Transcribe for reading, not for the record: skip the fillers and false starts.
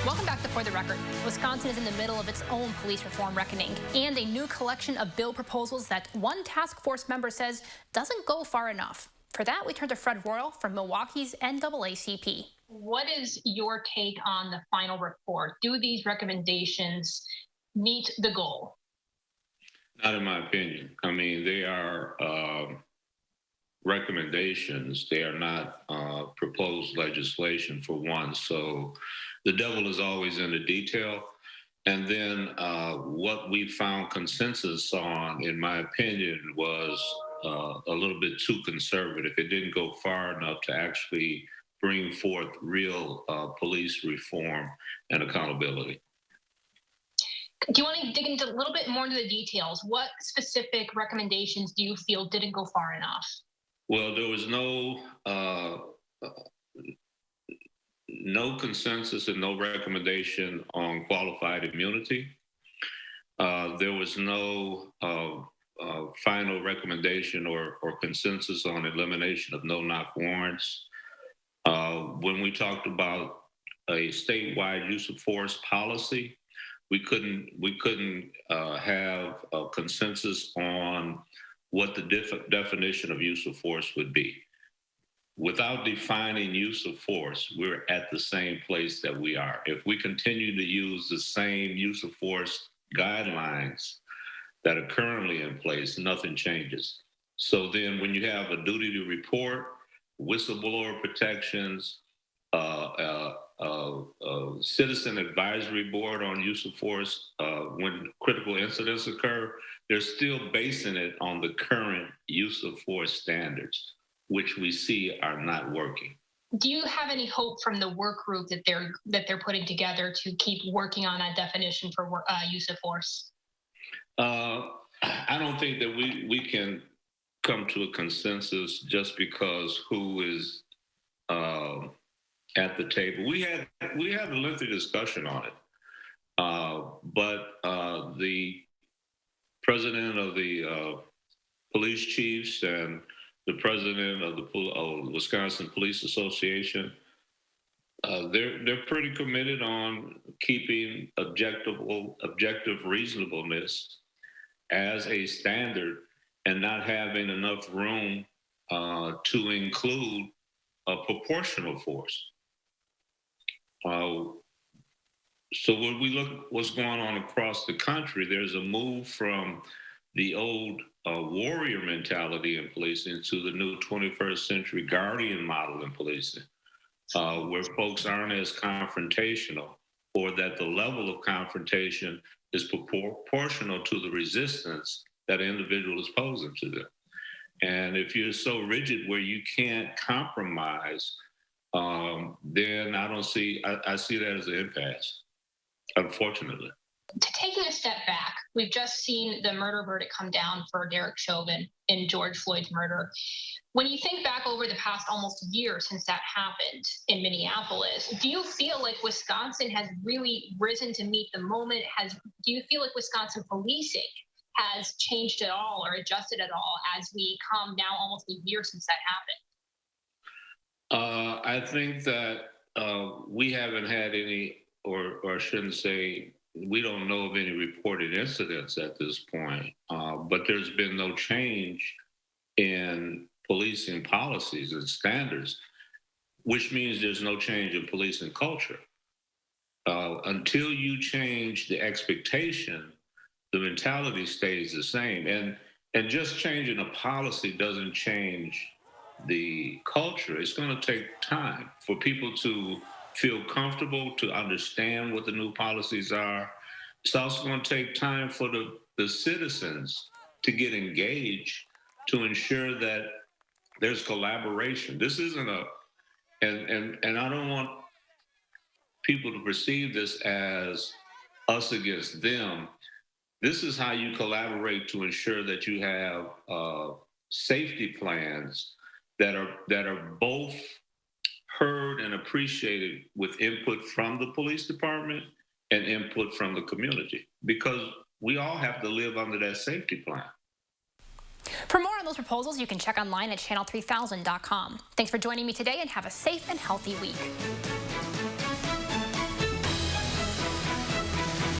Welcome back to For the Record. Wisconsin is in the middle of its own police reform reckoning and a new collection of bill proposals that one task force member says doesn't go far enough. For that, we turn to Fred Royale from Milwaukee's NAACP. What is your take on the final report? Do these recommendations meet the goal? Not in my opinion. I mean, they are recommendations. They are not proposed legislation, for one. So the devil is always in the detail. And then what we found consensus on, in my opinion, was a little bit too conservative. It didn't go far enough to actually bring forth real police reform and accountability. Do you want to dig into a little bit more into the details? What specific recommendations do you feel didn't go far enough? Well, there was no consensus and no recommendation on qualified immunity. There was no final recommendation or consensus on elimination of no-knock warrants. When we talked about a statewide use of force policy, we couldn't have a consensus on what the definition of use of force would be. Without defining use of force, we're at the same place that we are. If we continue to use the same use of force guidelines that are currently in place, nothing changes. So then when you have a duty to report, whistleblower protections, citizen advisory board on use of force when critical incidents occur, they're still basing it on the current use of force standards, which we see are not working. Do you have any hope from the work group that they're putting together to keep working on that definition for use of force? I don't think that we can come to a consensus just because who is at the table. We had a lengthy discussion on it, but the president of the police chiefs and the president of the Wisconsin Police Association, they're pretty committed on keeping objective reasonableness as a standard and not having enough room to include a proportional force. So when we look at what's going on across the country, there's a move from the old warrior mentality in policing to the new 21st century guardian model in policing, where folks aren't as confrontational, or that the level of confrontation is proportional to the resistance that an individual is posing to them. And if you're so rigid where you can't compromise, then I see that as an impasse, unfortunately. Taking a step back, we've just seen the murder verdict come down for Derek Chauvin in George Floyd's murder. When you think back over the past almost year since that happened in Minneapolis, do you feel like Wisconsin has really risen to meet the moment? Do you feel like Wisconsin policing has changed at all or adjusted at all as we come now almost a year since that happened? I think that we haven't had any, or I shouldn't say, we don't know of any reported incidents at this point, but there's been no change in policing policies and standards, which means there's no change in policing culture. Until you change the expectation, the mentality stays the same. And just changing a policy doesn't change the culture. It's going to take time for people to feel comfortable, to understand what the new policies are. It's also going to take time for the citizens to get engaged, to ensure that there's collaboration. This isn't and I don't want people to perceive this as us against them. This is how you collaborate to ensure that you have safety plans that are both heard and appreciated with input from the police department and input from the community, because we all have to live under that safety plan. For more on those proposals, you can check online at channel3000.com. Thanks for joining me today and have a safe and healthy week.